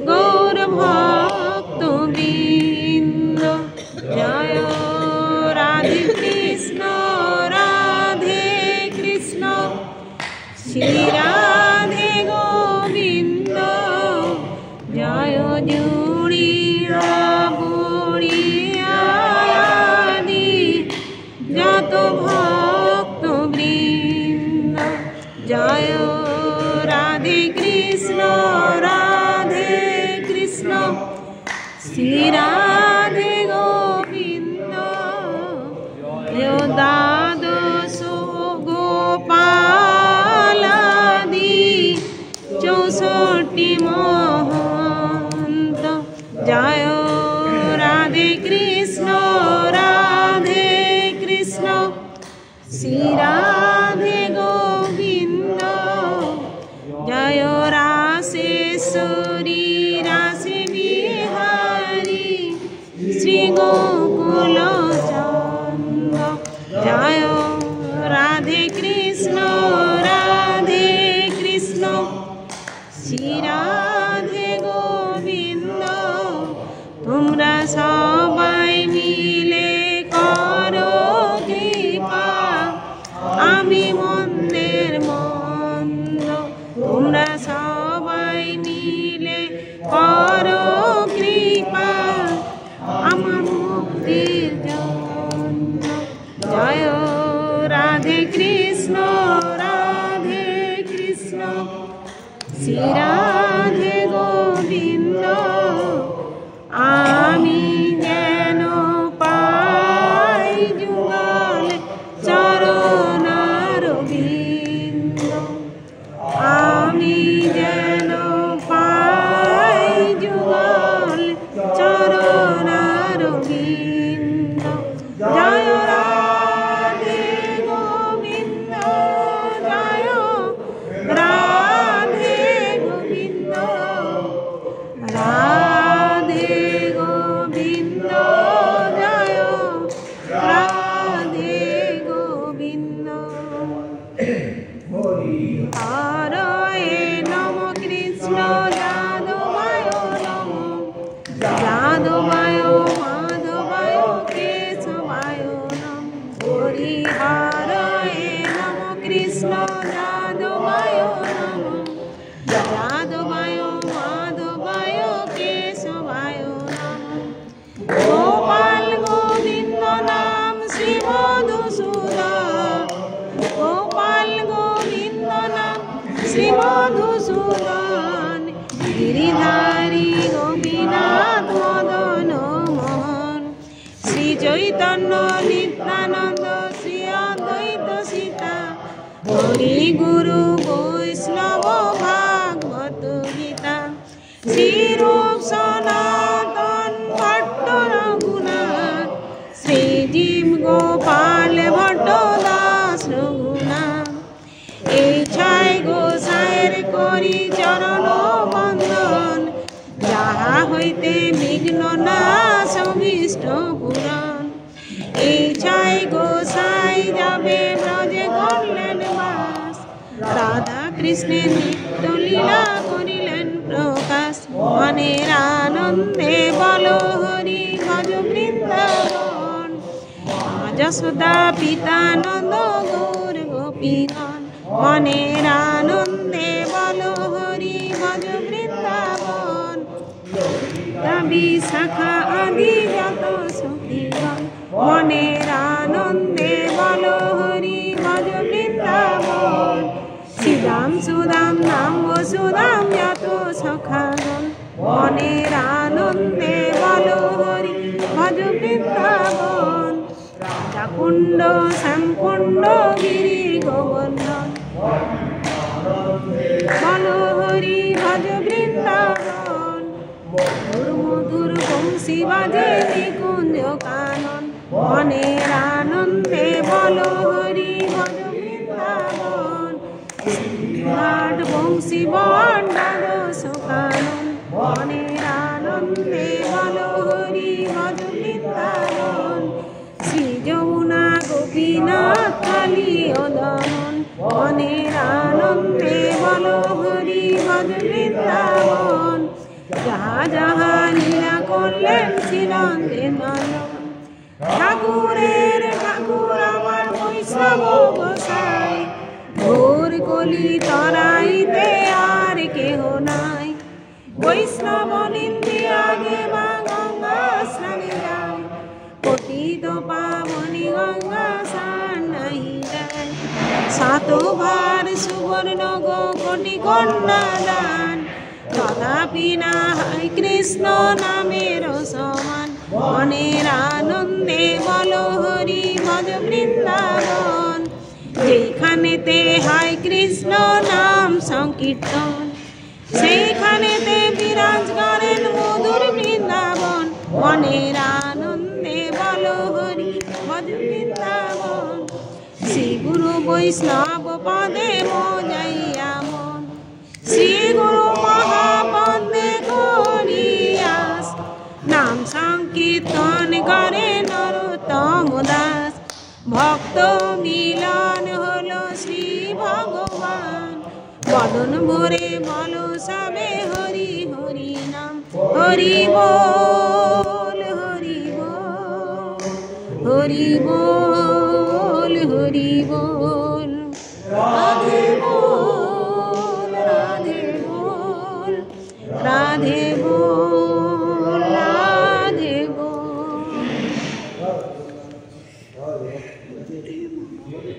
গৌর ভক্ত বৃন্দ জয় রাধে কৃষ্ণ শ্রী রাধে গোবিন্দ জয় জুড়ি বুড়িয়াদি যত ভক্ত বৃন্দ জয় রাধে কৃষ্ণ শ্রী রাধে গোবিন্দ দ্বাদশ গোপালাদি 64 মহন্ত জয় রাধে কৃষ্ণ শ্রী রাধে গোবিন্দ জয় রাসেশ্বরী রাসে বিহারী শ্রী গোকুল চন্দ জয় রাধে কৃষ্ণ শ্রী রাধে গোবিন্দ তোমরা সবাই মিলে করো কৃপা আমি মন্দের মন্দ তোমরা সবাই মিলে করো কৃপা আমার মুক্তির জন্য জয় রাধে কৃষ্ণ শ্রী রাধে গোবিন্দ আমি যেন পাই যুগল চরণার বিন্দ আমি যেন পাই যুগল চরণার বিন্দ জয় রাধে গোবিন্দ জয় রাধে গোবিন্দ জয় রাধে গোবিন্দ হরয়ে নম কৃষ্ণ যাদবায় নম যাদবায় মাধবায় কেশবায় নম হরি হরয়ে নম কৃষ্ণ যাদবায় নম যাদবায় মাধবায় কেশবায় নম গোপাল গোবিন্দ নাম শ্রী মধুসূদন গোপাল গোবিন্দ নাম শ্রী মধুসূদন গিরিধারী গোপীনাথ মদন মোহন শ্রী চৈতন্য নিত্যানন্দ শ্রী অদ্বৈত সীতা হরি গুরু বৈষ্ণব ভাগবত গীতা শ্রী রূপ সনাতন ভট্ট রঘুনাথ শ্রী জীব গোপাল ভট্ট দাস রঘুনাথ এই 6 গোসাইয়ের করি চরণ বন্দন যাহা হইতে বিঘ্ন নাশ অভীষ্ট পূরণ এই 6 গোসাই যাবে ব্রজে করলেন বাস রাধা কৃষ্ণের নিত্য লীলা করিলেন প্রকাশ মনের আনন্দে বল হরি ভজ বৃন্দাবন যশোদা পিতা নন্দ গৌর গোপীগণ মনের আনন্দে বল হরি ভজ বৃন্দাবন বিশাখা আদি যত সখীগণ মনের আনন্দে বল হরি ভজ বৃন্দাবন শ্রীরাম সুদাম নাম বসুদাম যত সখাগণ মনের আনন্দে বল হরি ভজ বৃন্দাবন রাধাকুণ্ড শ্যামকুণ্ড গিরি গোবর্ধন বল হরি ভজ বৃন্দাবন মধুর মধুর বংশী বাজে নিকুঞ্জ কানন মনের আনন্দে বল হরি ভজ বৃন্দাবন ঘাট বংশী বন্ডাদশ কানন মনের আনন্দে বল হরি ভজ বৃন্দাবন শ্রী যমুনা গোপীনাথ কালী অদমন মনের আনন্দে বল হরি ভজ বৃন্দাবন যাহা যাহা লীলা করলেন শ্রীনন্দের নন্দন। ঠাকুরের ঠাকুর আমার বৈষ্ণব গোসাই, ঘোর কলি তরাইতে আর কেহ নাই। বৈষ্ণব নিন্দে আগে মা গঙ্গা স্নানে যায়, পতিত পাবনী গঙ্গা স্নান নাহি দেয়। সাতবার সুবর্ণ গো কোটি কন্যা দান, তথাপি না হয় কৃষ্ণ নামের সমান। মনের আনন্দে বলো হরি ভজ বৃন্দাবন, যেখানেতে হয় কৃষ্ণ নাম সংকীর্তন, সেইখানেতে বিরাজ করেন মধুর বৃন্দাবন। মনের আনন্দে বলো হরি ভজ বৃন্দাবন, শ্রী গুরু বৈষ্ণব পদে মজাইয়া মন, শ্রী গুরু মহাপদে করিয়াস। নাম সংকীর্তন করে নরোত্তম দাস, ভক্ত মিলন হলো শ্রী ভগবান। বদন ভরে বলো সবে হরি হরি নাম, হরি বল হরি বল হরি বল হরি বল। রাধে বল রাধে বল রাধে